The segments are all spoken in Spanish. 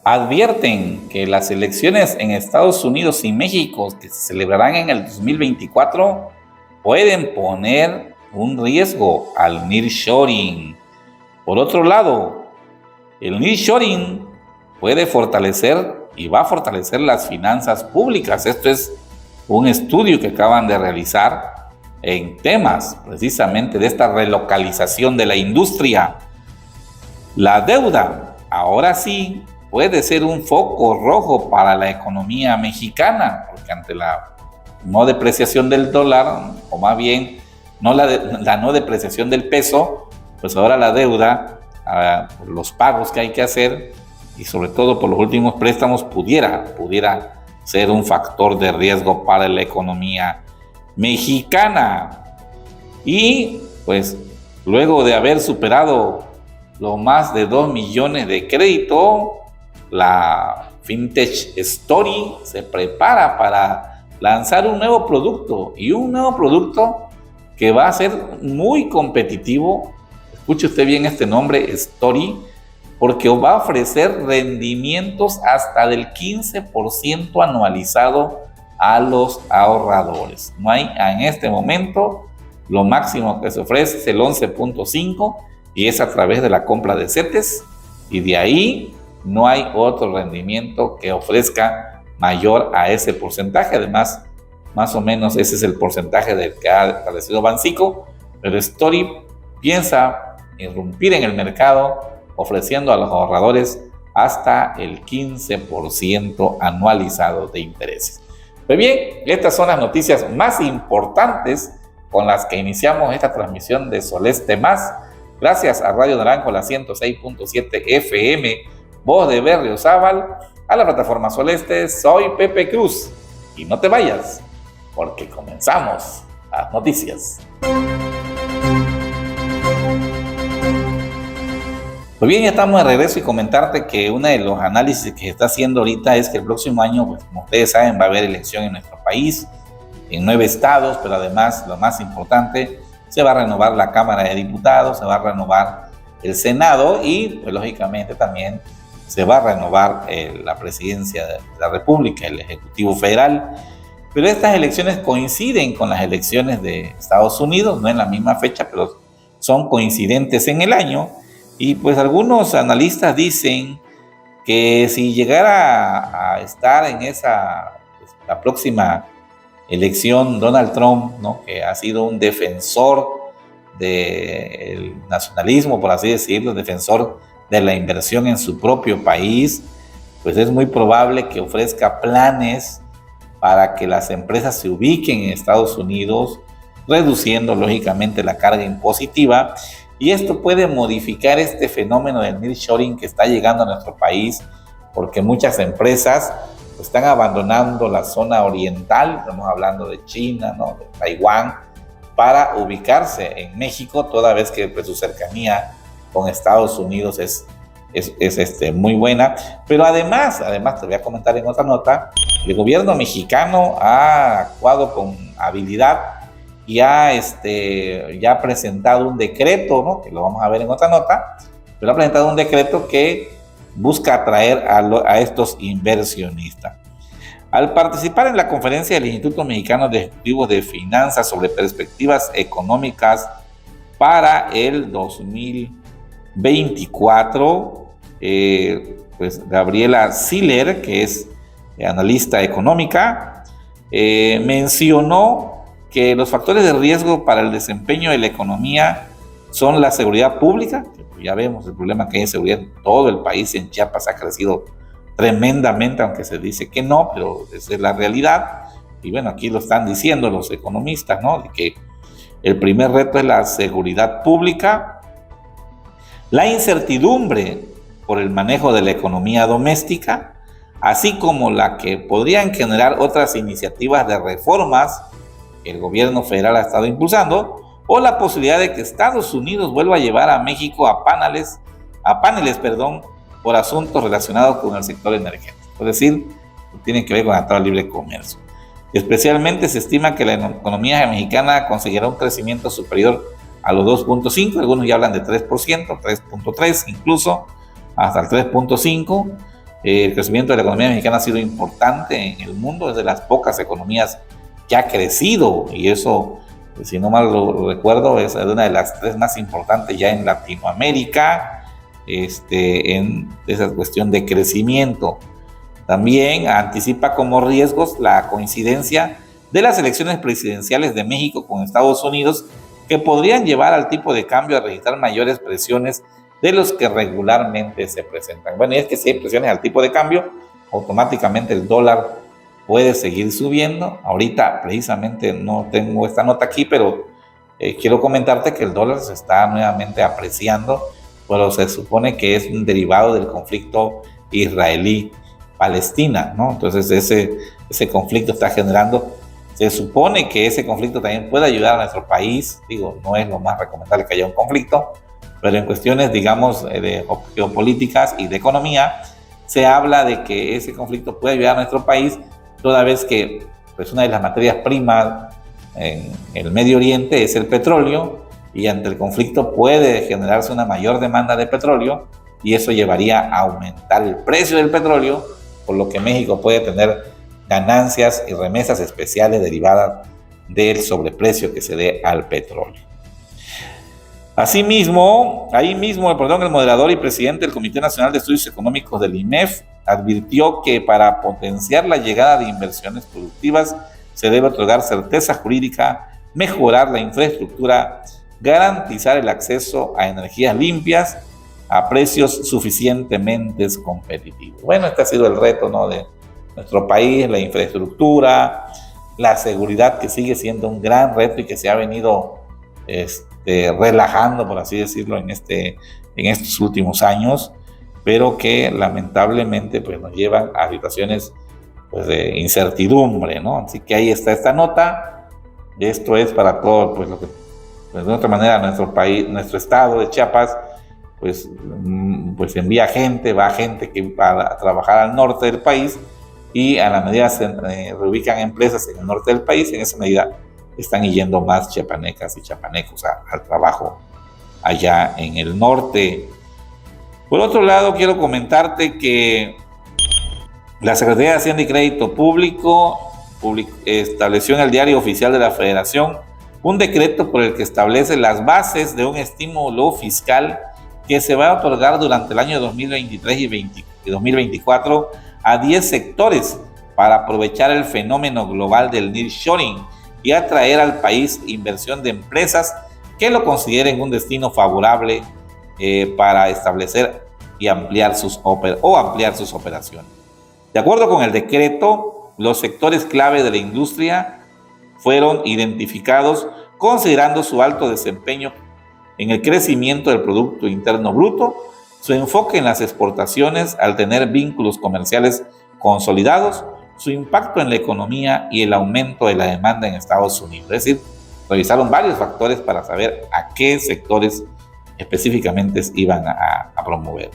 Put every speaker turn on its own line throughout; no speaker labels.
Advierten que las elecciones en Estados Unidos y México, que se celebrarán en el 2024, pueden poner un riesgo al nearshoring. Por otro lado, el nearshoring puede fortalecer y va a fortalecer las finanzas públicas. Esto es un estudio que acaban de realizar en temas precisamente de esta relocalización de la industria. La deuda, ahora sí, puede ser un foco rojo para la economía mexicana, porque ante la no depreciación del dólar, o más bien la no depreciación del peso, pues ahora la deuda, por los pagos que hay que hacer y sobre todo por los últimos préstamos, pudiera ser un factor de riesgo para la economía mexicana. Y pues luego de haber superado los más de 2 millones de crédito, la Fintech Story se prepara para lanzar un nuevo producto, y un nuevo producto que va a ser muy competitivo. Escuche usted bien este nombre, Story, porque va a ofrecer rendimientos hasta del 15% anualizado a los ahorradores. No hay en este momento, lo máximo que se ofrece es el 11.5%, y es a través de la compra de CETES, y de ahí no hay otro rendimiento que ofrezca mayor a ese porcentaje. Además, más o menos ese es el porcentaje del que ha establecido Bancico, pero Story piensa irrumpir en el mercado ofreciendo a los ahorradores hasta el 15% anualizado de intereses. Pues bien, estas son las noticias más importantes con las que iniciamos esta transmisión de Soleste Más. Gracias a Radio Naranjo, la 106.7 FM, Voz de Berriozábal, a la plataforma Soleste. Soy Pepe Cruz y no te vayas, porque comenzamos las noticias. Pues bien, ya estamos de regreso, y comentarte que uno de los análisis que se está haciendo ahorita es que el próximo año, pues, como ustedes saben, va a haber elección en nuestro país, en 9 estados, pero además, lo más importante, se va a renovar la Cámara de Diputados, se va a renovar el Senado y, pues, lógicamente también se va a renovar la presidencia de la República, el Ejecutivo Federal. Pero estas elecciones coinciden con las elecciones de Estados Unidos, no en la misma fecha, pero son coincidentes en el año. Y pues algunos analistas dicen que si llegara a estar en la próxima elección Donald Trump, ¿no?, que ha sido un defensor del nacionalismo, por así decirlo, defensor de la inversión en su propio país, pues es muy probable que ofrezca planes para que las empresas se ubiquen en Estados Unidos, reduciendo lógicamente la carga impositiva. Y esto puede modificar este fenómeno del nearshoring que está llegando a nuestro país, porque muchas empresas pues están abandonando la zona oriental, estamos hablando de China, ¿no?, de Taiwán, para ubicarse en México, toda vez que pues, su cercanía con Estados Unidos es muy buena. Pero además te voy a comentar en otra nota, el gobierno mexicano ha actuado con habilidad y ya ha presentado un decreto, ¿no?, que lo vamos a ver en otra nota, pero ha presentado un decreto que busca atraer a estos inversionistas. Al participar en la conferencia del Instituto Mexicano de Ejecutivos de Finanzas sobre perspectivas económicas para el 2024, pues Gabriela Siller, que es analista económica, mencionó que los factores de riesgo para el desempeño de la economía son la seguridad pública, que ya vemos el problema que hay de seguridad en todo el país. En Chiapas ha crecido tremendamente, aunque se dice que no, pero esa es la realidad. Y bueno, aquí lo están diciendo los economistas, ¿no?, de que el primer reto es la seguridad pública, la incertidumbre por el manejo de la economía doméstica, así como la que podrían generar otras iniciativas de reformas que el gobierno federal ha estado impulsando, o la posibilidad de que Estados Unidos vuelva a llevar a México a paneles, por asuntos relacionados con el sector energético, es decir, tienen que ver con el Tratado de Libre Comercio. Especialmente se estima que la economía mexicana conseguirá un crecimiento superior a los 2.5, algunos ya hablan de 3%, 3.3 incluso, hasta el 3.5, El crecimiento de la economía mexicana ha sido importante en el mundo, es de las pocas economías que ha crecido, y eso, si no mal lo recuerdo, es una de las 3 más importantes ya en Latinoamérica, en esa cuestión de crecimiento. También anticipa como riesgos la coincidencia de las elecciones presidenciales de México con Estados Unidos, que podrían llevar al tipo de cambio a registrar mayores presiones de los que regularmente se presentan. Bueno, y es que si hay presiones al tipo de cambio, automáticamente el dólar puede seguir subiendo. Ahorita precisamente no tengo esta nota aquí, pero quiero comentarte que el dólar se está nuevamente apreciando, pero se supone que es un derivado del conflicto israelí-palestina, ¿no? Entonces ese conflicto está generando, se supone que ese conflicto también puede ayudar a nuestro país. Digo, no es lo más recomendable que haya un conflicto, pero en cuestiones, digamos, de geopolíticas y de economía, se habla de que ese conflicto puede ayudar a nuestro país, toda vez que pues, una de las materias primas en el Medio Oriente es el petróleo, y ante el conflicto puede generarse una mayor demanda de petróleo, y eso llevaría a aumentar el precio del petróleo, por lo que México puede tener ganancias y remesas especiales derivadas del sobreprecio que se dé al petróleo. Asimismo, el moderador y presidente del Comité Nacional de Estudios Económicos del IMEF advirtió que para potenciar la llegada de inversiones productivas se debe otorgar certeza jurídica, mejorar la infraestructura, garantizar el acceso a energías limpias a precios suficientemente competitivos. Bueno, este ha sido el reto, ¿no?, de nuestro país, la infraestructura, la seguridad, que sigue siendo un gran reto y que se ha venido relajando, por así decirlo, en estos últimos años, pero que lamentablemente pues, nos llevan a situaciones pues, de incertidumbre, ¿no? Así que ahí está esta nota. Esto es para todo, pues lo que pues, de otra manera nuestro país, nuestro estado de Chiapas, pues envía gente, va gente que va a trabajar al norte del país, y a la medida se reubican empresas en el norte del país, en esa medida están yendo más chiapanecas y chiapanecos al trabajo allá en el norte. Por otro lado, quiero comentarte que la Secretaría de Hacienda y Crédito Público estableció en el Diario Oficial de la Federación un decreto por el que establece las bases de un estímulo fiscal que se va a otorgar durante el año 2023 y 2024 a 10 sectores para aprovechar el fenómeno global del nearshoring y atraer al país inversión de empresas que lo consideren un destino favorable para establecer y ampliar sus operaciones. De acuerdo con el decreto, los sectores clave de la industria fueron identificados considerando su alto desempeño en el crecimiento del Producto Interno Bruto, su enfoque en las exportaciones al tener vínculos comerciales consolidados, su impacto en la economía y el aumento de la demanda en Estados Unidos. Es decir, revisaron varios factores para saber a qué sectores específicamente iban a promover.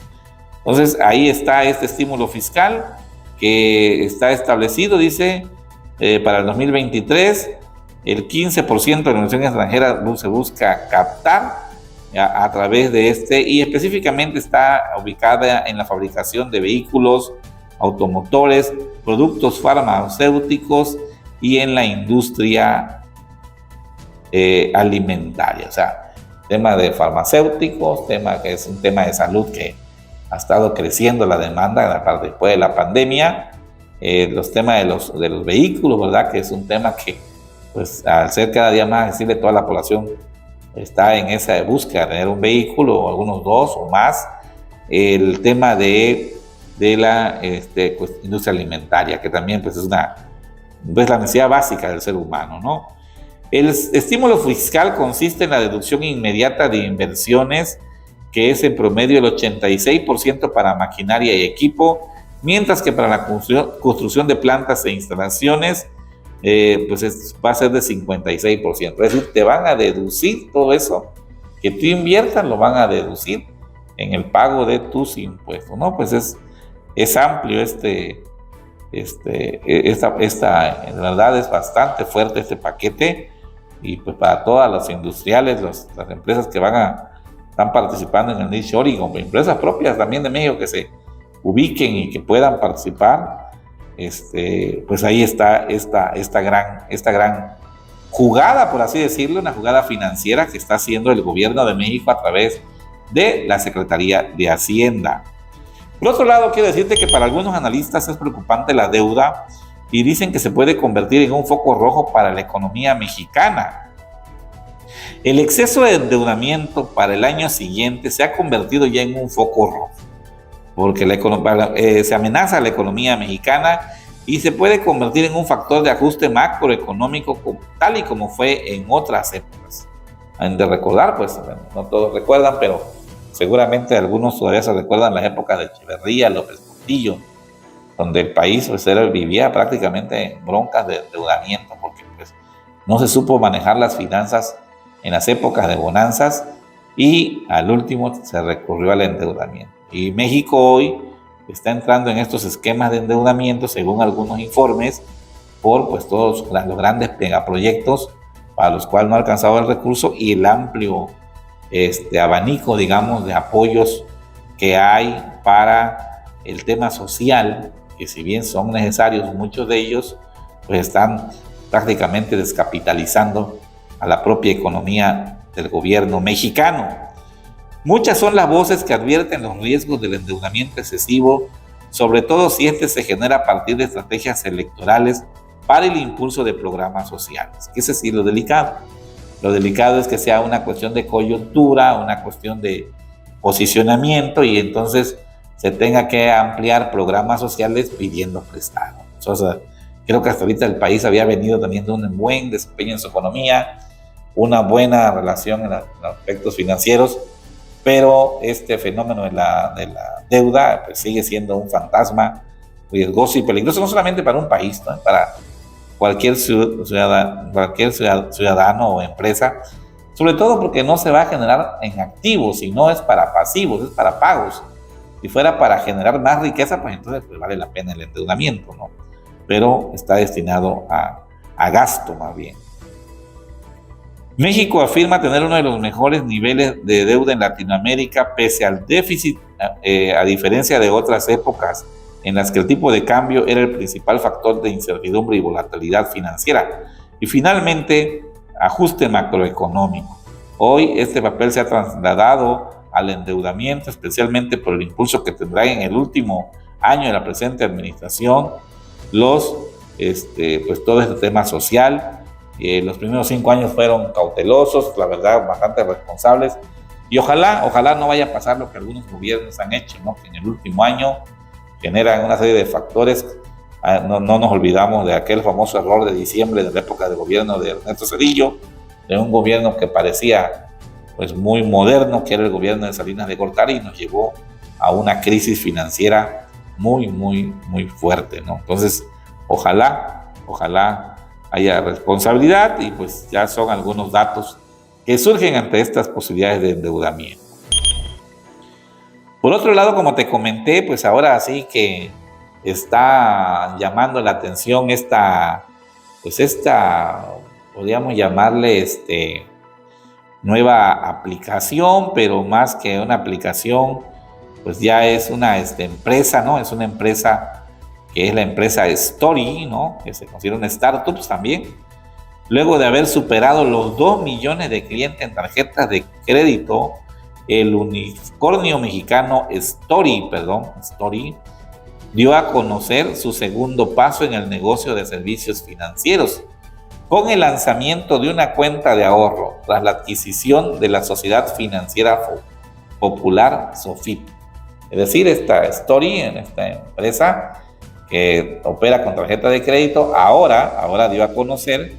Entonces, ahí está este estímulo fiscal que está establecido, dice, para el 2023, el 15% de la inversión extranjera se busca captar a través de y específicamente está ubicada en la fabricación de vehículos, automotores, productos farmacéuticos y en la industria alimentaria. O sea, tema de farmacéuticos, tema que es un tema de salud que ha estado creciendo la demanda después de la pandemia, los temas de los vehículos, ¿verdad? Que es un tema que, pues, al ser cada día más accesible, toda la población está en esa búsqueda de tener un vehículo, o algunos dos o más. El tema de la pues, industria alimentaria, que también pues, es la necesidad básica del ser humano, ¿no? El estímulo fiscal consiste en la deducción inmediata de inversiones, que es en promedio el 86% para maquinaria y equipo, mientras que para la construcción de plantas e instalaciones pues va a ser de 56%. Es decir, te van a deducir todo eso que tú inviertas, lo van a deducir en el pago de tus impuestos, ¿no? Pues es amplio en verdad es bastante fuerte este paquete, y pues para todas las industriales, las empresas que están participando en el nearshoring, como empresas propias también de México que se ubiquen y que puedan participar, pues ahí está esta gran jugada, por así decirlo, una jugada financiera que está haciendo el gobierno de México a través de la Secretaría de Hacienda. Por otro lado, quiero decirte que para algunos analistas es preocupante la deuda y dicen que se puede convertir en un foco rojo para la economía mexicana. El exceso de endeudamiento para el año siguiente se ha convertido ya en un foco rojo, porque se amenaza la economía mexicana y se puede convertir en un factor de ajuste macroeconómico tal y como fue en otras épocas. Han de recordar, pues no todos recuerdan, pero seguramente algunos todavía se recuerdan las épocas de Echeverría, López Portillo, donde el país pues, vivía prácticamente en broncas de endeudamiento, porque pues, no se supo manejar las finanzas en las épocas de bonanzas y al último se recurrió al endeudamiento. Y México hoy está entrando en estos esquemas de endeudamiento, según algunos informes, por pues, todos los grandes megaproyectos para los cuales no ha alcanzado el recurso y el amplio abanico, digamos, de apoyos que hay para el tema social, que si bien son necesarios muchos de ellos, pues están prácticamente descapitalizando a la propia economía del gobierno mexicano. Muchas son las voces que advierten los riesgos del endeudamiento excesivo, sobre todo si se genera a partir de estrategias electorales para el impulso de programas sociales, que ese sí es lo delicado. Lo delicado es que sea una cuestión de coyuntura, una cuestión de posicionamiento y entonces se tenga que ampliar programas sociales pidiendo prestado. O sea, creo que hasta ahorita el país había venido teniendo un buen desempeño en su economía, una buena relación en los aspectos financieros, pero este fenómeno de la deuda pues sigue siendo un fantasma riesgoso y peligroso, no solamente para un país, ¿no? Para cualquier ciudadano o empresa, sobre todo porque no se va a generar en activos, sino es para pasivos, es para pagos. Si fuera para generar más riqueza, pues entonces pues vale la pena el endeudamiento, ¿no? Pero está destinado a gasto más bien. México afirma tener uno de los mejores niveles de deuda en Latinoamérica pese al déficit, a diferencia de otras épocas en las que el tipo de cambio era el principal factor de incertidumbre y volatilidad financiera. Y finalmente, ajuste macroeconómico. Hoy este papel se ha trasladado al endeudamiento, especialmente por el impulso que tendrá en el último año de la presente administración pues todo este tema social. Los primeros 5 años fueron cautelosos, la verdad, bastante responsables, y ojalá no vaya a pasar lo que algunos gobiernos han hecho, ¿no? Que en el último año generan una serie de factores. No nos olvidamos de aquel famoso error de diciembre de la época de gobierno de Ernesto Zedillo, de un gobierno que parecía pues muy moderno, que era el gobierno de Salinas de Gortari, y nos llevó a una crisis financiera muy fuerte, ¿no? Entonces, ojalá haya responsabilidad y pues ya son algunos datos que surgen ante estas posibilidades de endeudamiento. Por otro lado, como te comenté, pues ahora sí que está llamando la atención esta, podríamos llamarle nueva aplicación, pero más que una aplicación, pues ya es una empresa, ¿no? Es una empresa que es la empresa Story, ¿no? Que se considera una startup también. Luego de haber superado los 2 millones de clientes en tarjetas de crédito, el unicornio mexicano Story dio a conocer su segundo paso en el negocio de servicios financieros, con el lanzamiento de una cuenta de ahorro tras la adquisición de la Sociedad Financiera Popular SOFIP. Es decir, esta Story, en esta empresa que opera con tarjeta de crédito, ahora dio a conocer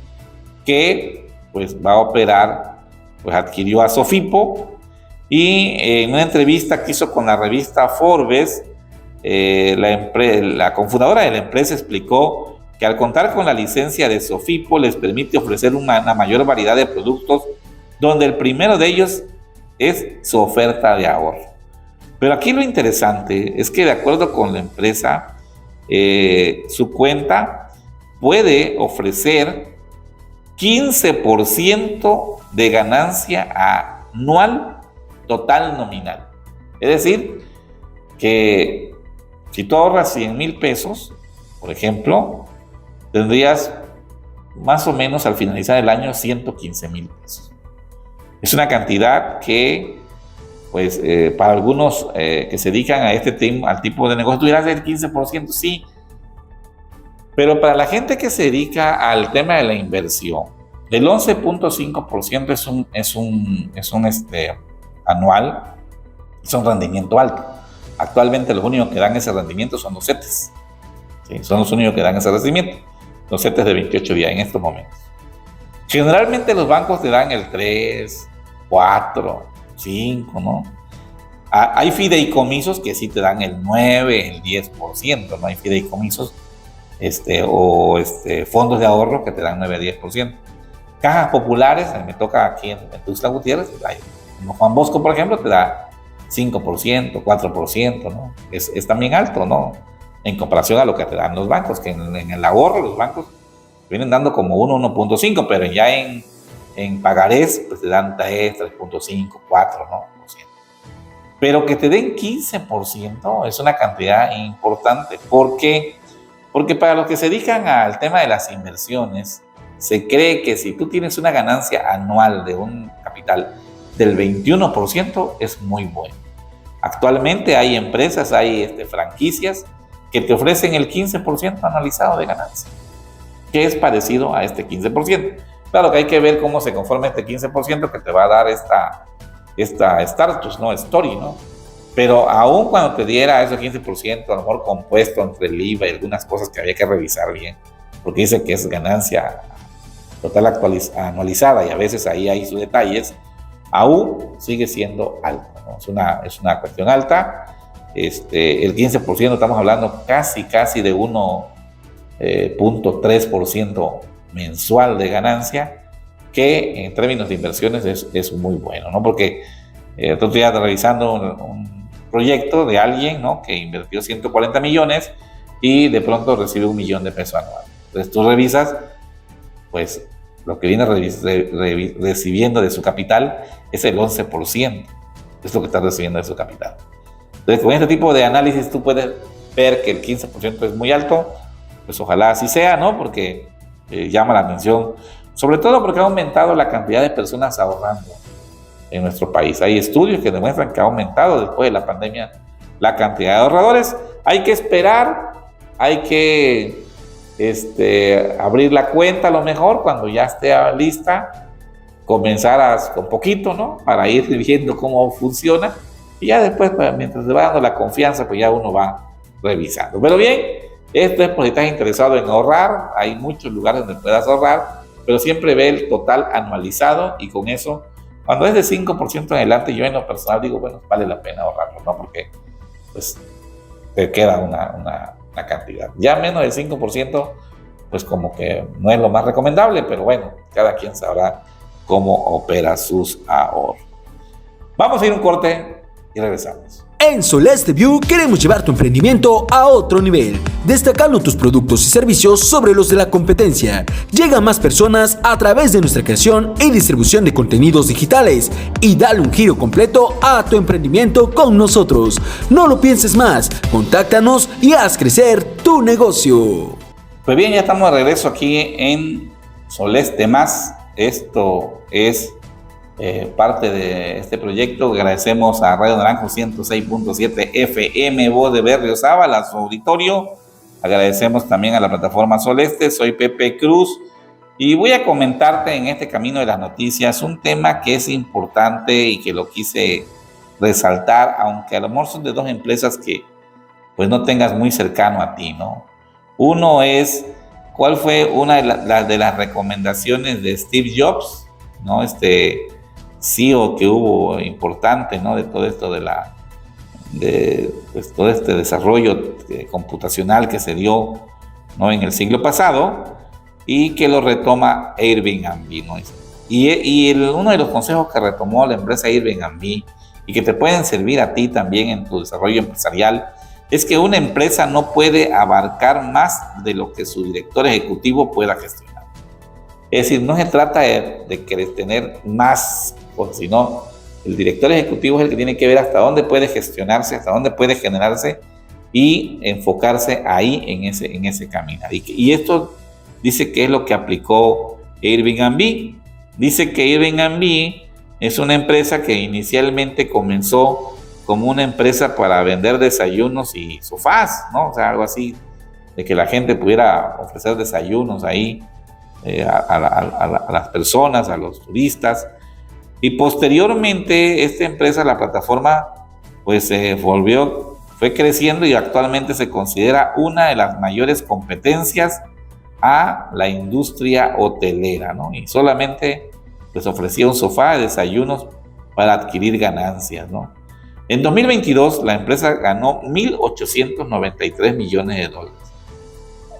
que pues va a operar, pues adquirió a Sofipo, y en una entrevista que hizo con la revista Forbes, la cofundadora de la empresa explicó que al contar con la licencia de Sofipo les permite ofrecer una mayor variedad de productos, donde el primero de ellos es su oferta de ahorro. Pero aquí lo interesante es que, de acuerdo con la empresa, su cuenta puede ofrecer 15% de ganancia anual total nominal. Es decir, que Si tú ahorras 100,000 pesos, por ejemplo, tendrías más o menos al finalizar el año 115,000 pesos. Es una cantidad que, pues, para algunos que se dedican a al tipo de negocio, tú dirás el 15%, sí, pero para la gente que se dedica al tema de la inversión, el 11.5% es un anual, es un rendimiento alto. Actualmente los únicos que dan ese rendimiento son los CETES. ¿Sí? Son los únicos que dan ese rendimiento. Los CETES de 28 días en estos momentos. Generalmente los bancos te dan el 3, 4, 5, ¿no? Hay fideicomisos que sí te dan el 9, el 10%, ¿no? Hay fideicomisos fondos de ahorro que te dan 9, 10%. Cajas populares, me toca aquí en Tuxtla Gutiérrez, como Juan Bosco, por ejemplo, te da 5%, 4%, ¿no? Es también alto, ¿no? En comparación a lo que te dan los bancos, que en el ahorro los bancos vienen dando como 1.5, pero ya en pagarés pues te dan 3, 3.5, 4, ¿no? Pero que te den 15% es una cantidad importante. ¿Por qué? Porque para los que se dedican al tema de las inversiones, se cree que si tú tienes una ganancia anual de un capital del 21% es muy bueno. Actualmente hay empresas, hay franquicias que te ofrecen el 15% anualizado de ganancia, que es parecido a este 15%. Claro que hay que ver cómo se conforma este 15% que te va a dar esta status, ¿no? Story, ¿no? Pero aún cuando te diera ese 15%, a lo mejor compuesto entre el IVA y algunas cosas que había que revisar bien, porque dice que es ganancia total anualizada y a veces ahí hay sus detalles, aún sigue siendo alto, ¿no? Es una cuestión alta. El 15% estamos hablando casi de 1.3% mensual de ganancia, que en términos de inversiones es muy bueno, ¿no? Porque otro día revisando un proyecto de alguien, ¿no? Que invirtió 140 millones y de pronto recibe 1 millón de pesos anual. Entonces tú revisas, pues lo que viene recibiendo de su capital es el 11%, es lo que está recibiendo de su capital. Entonces con este tipo de análisis tú puedes ver que el 15% es muy alto, pues ojalá así sea, ¿no? Porque llama la atención, sobre todo porque ha aumentado la cantidad de personas ahorrando en nuestro país. Hay estudios que demuestran que ha aumentado después de la pandemia la cantidad de ahorradores. Hay que esperar, hay que abrir la cuenta a lo mejor cuando ya esté lista, comenzar con poquito, ¿no? Para ir viendo cómo funciona y ya después, pues, mientras se va dando la confianza, pues ya uno va revisando. Pero bien, esto es por si estás interesado en ahorrar, hay muchos lugares donde puedas ahorrar, pero siempre ve el total anualizado y con eso, cuando es de 5% en adelante, yo en lo personal digo, bueno, vale la pena ahorrarlo, ¿no? Porque pues te queda una cantidad. Ya menos del 5%, pues como que no es lo más recomendable, pero bueno, cada quien sabrá cómo opera sus ahorros. Vamos a ir a un corte y regresamos.
En Soleste View queremos llevar tu emprendimiento a otro nivel, destacando tus productos y servicios sobre los de la competencia. Llega a más personas a través de nuestra creación y distribución de contenidos digitales y dale un giro completo a tu emprendimiento con nosotros. No lo pienses más, contáctanos y haz crecer tu negocio.
Pues bien, ya estamos de regreso aquí en Soleste Más. Esto es parte de este proyecto. Agradecemos a Radio Naranjo 106.7 FM, voz de Berriozábal, a su auditorio. Agradecemos también a la plataforma Soleste. Soy Pepe Cruz y voy a comentarte en este camino de las noticias un tema que es importante y que lo quise resaltar, aunque a lo mejor son de dos empresas que pues no tengas muy cercano a ti, ¿no? Uno es, ¿cuál fue una de las recomendaciones de Steve Jobs, ¿no? CEO que hubo importante, ¿no? De todo esto pues, todo este desarrollo computacional que se dio, ¿no? En el siglo pasado y que lo retoma Airbnb, ¿no? Uno de los consejos que retomó la empresa Airbnb y que te pueden servir a ti también en tu desarrollo empresarial es que una empresa no puede abarcar más de lo que su director ejecutivo pueda gestionar. Es decir, no se trata de querer tener más, sino el director ejecutivo es el que tiene que ver hasta dónde puede gestionarse, hasta dónde puede generarse y enfocarse ahí en ese camino. Y esto dice que es lo que aplicó Airbnb. Dice que Airbnb es una empresa que inicialmente comenzó como una empresa para vender desayunos y sofás, ¿no? O sea, algo así, de que la gente pudiera ofrecer desayunos ahí a las personas, a los turistas. Y posteriormente esta empresa, la plataforma, pues fue creciendo y actualmente se considera una de las mayores competencias a la industria hotelera, ¿no? Y solamente pues ofrecía un sofá de desayunos para adquirir ganancias, ¿no? En 2022 la empresa ganó 1.893 millones de dólares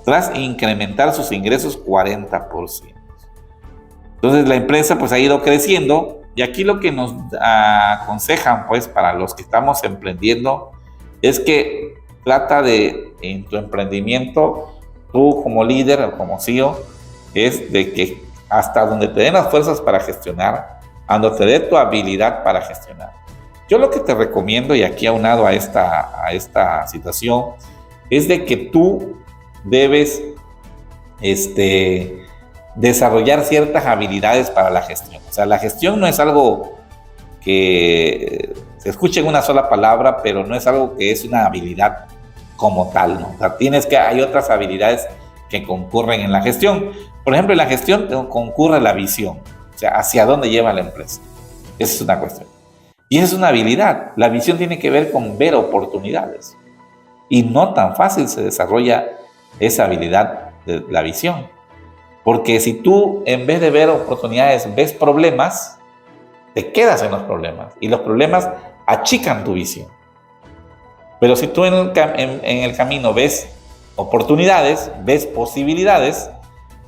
tras incrementar sus ingresos 40%. Entonces la empresa pues ha ido creciendo, y aquí lo que nos aconsejan pues para los que estamos emprendiendo es que trata de, en tu emprendimiento, tú como líder o como CEO, es de que hasta donde te den las fuerzas para gestionar, donde te dé tu habilidad para gestionar. Yo lo que te recomiendo, y aquí aunado a esta situación, es de que tú debes desarrollar ciertas habilidades para la gestión. O sea, la gestión no es algo que se escuche en una sola palabra, pero no es algo que es una habilidad como tal, ¿no? O sea, hay otras habilidades que concurren en la gestión. Por ejemplo, en la gestión concurre la visión, o sea, hacia dónde lleva la empresa. Esa es una cuestión. Y esa es una habilidad. La visión tiene que ver con ver oportunidades. Y no tan fácil se desarrolla esa habilidad de la visión. Porque si tú, en vez de ver oportunidades, ves problemas, te quedas en los problemas. Y los problemas achican tu visión. Pero si tú en el camino ves oportunidades, ves posibilidades,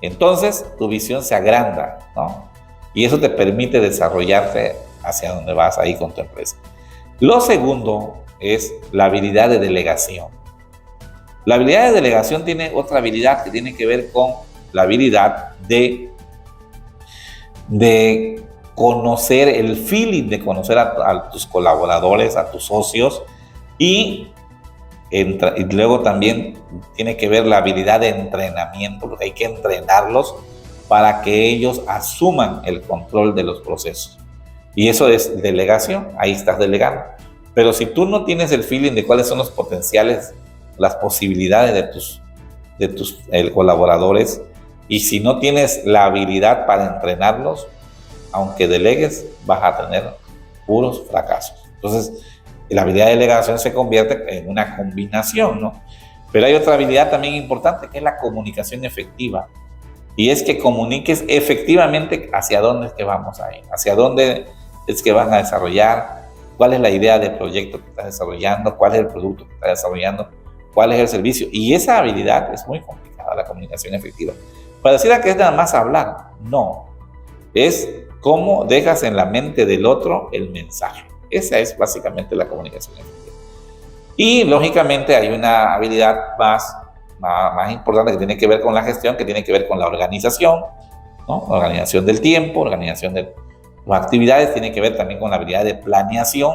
entonces tu visión se agranda, ¿no? Y eso te permite desarrollarte hacia donde vas ahí con tu empresa. Lo segundo es la habilidad de delegación. La habilidad de delegación tiene otra habilidad que tiene que ver con la habilidad de conocer, el feeling de conocer a tus colaboradores, a tus socios, y luego también tiene que ver la habilidad de entrenamiento, porque hay que entrenarlos para que ellos asuman el control de los procesos. Y eso es delegación, ahí estás delegando. Pero si tú no tienes el feeling de cuáles son los potenciales, las posibilidades de tus colaboradores, y si no tienes la habilidad para entrenarlos, aunque delegues, vas a tener puros fracasos. Entonces, la habilidad de delegación se convierte en una combinación, ¿no? Pero hay otra habilidad también importante, que es la comunicación efectiva. Y es que comuniques efectivamente hacia dónde es que vamos a ir, hacia dónde es que van a desarrollar, cuál es la idea del proyecto que estás desarrollando, cuál es el producto que estás desarrollando, cuál es el servicio. Y esa habilidad es muy complicada, la comunicación efectiva. Pareciera que es nada más hablar. No. Es cómo dejas en la mente del otro el mensaje. Esa es básicamente la comunicación efectiva. Y lógicamente hay una habilidad más importante que tiene que ver con la gestión, que tiene que ver con la organización, ¿no? Organización del tiempo, organización de las actividades, tiene que ver también con la habilidad de planeación,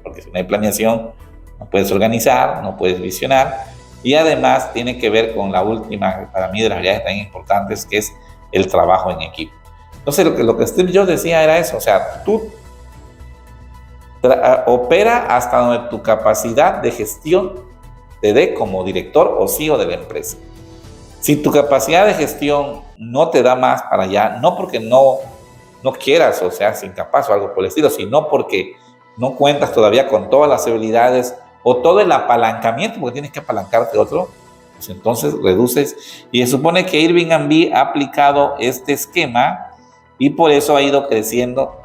porque si no hay planeación no puedes organizar, no puedes visionar, y además tiene que ver con la última, para mí, de las habilidades tan importantes, que es el trabajo en equipo. Entonces lo que Steve Jobs decía era eso, o sea, tú opera hasta donde tu capacidad de gestión te dé como director o CEO de la empresa. Si tu capacidad de gestión no te da más para allá, no porque no quieras o seas incapaz o algo por el estilo, sino porque no cuentas todavía con todas las habilidades o todo el apalancamiento, porque tienes que apalancarte otro, pues entonces reduces. Y se supone que Airbnb ha aplicado este esquema y por eso ha ido creciendo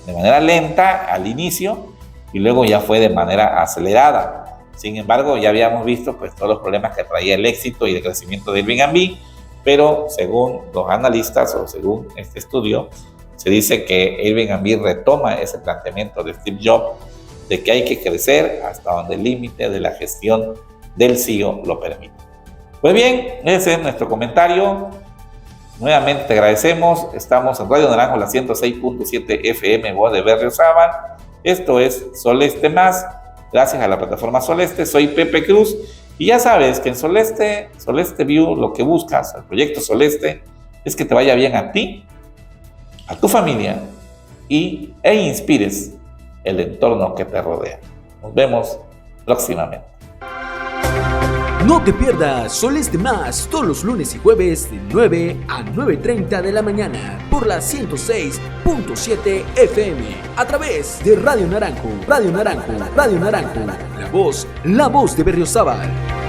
de manera lenta al inicio y luego ya fue de manera acelerada. Sin embargo, ya habíamos visto pues todos los problemas que traía el éxito y el crecimiento de Airbnb, pero según los analistas o según este estudio, se dice que Airbnb retoma ese planteamiento de Steve Jobs de que hay que crecer hasta donde el límite de la gestión del CEO lo permite. Pues bien, ese es nuestro comentario. Nuevamente te agradecemos. Estamos en Radio Naranjo, la 106.7 FM, voz de Berriozábal. Esto es Sol Este Más. gracias a la plataforma Soleste. Soy Pepe Cruz y ya sabes que en Soleste View lo que buscas, el proyecto Soleste, es que te vaya bien a ti, a tu familia e inspires el entorno que te rodea. Nos vemos próximamente.
No te pierdas Soleste Más todos los lunes y jueves de 9 a 9:30 de la mañana por la 106.7 FM a través de Radio Naranjo, la voz de Berriozábal.